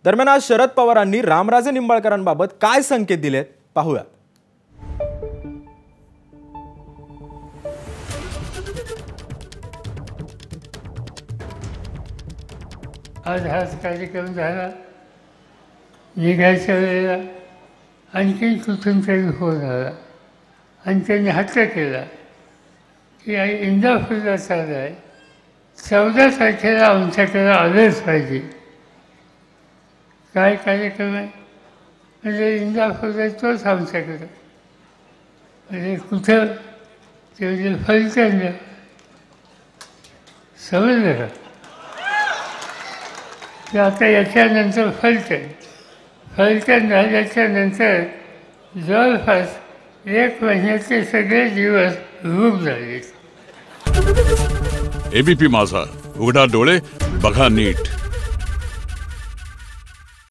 दरम्यान आज शरद पवारांनी रामराजे निंबाळकरांबाबत काय संकेत दिलेत पाहूया। आज हाच कार्यक्रम झाला, निघायच्या वेळेला आणखी कुठून तरी फोन आला आणि त्यांनी हट्ट केला की इंदापूरला चालू आहे, 14 तारखेला आमच्याकडे आलेच पाहिजे। काय कार्यक्रम आहे म्हणजे इंदापूरला तोच आमच्याकडं, म्हणजे कुठं ते म्हणजे फलटणला, समजलं का? ते आता याच्यानंतर फलटण झाल्याच्यानंतर जवळपास 1 महिन्याचे सगळे दिवस रूप झाले। एबीपी माझा, उघडा डोळे बघा नीट।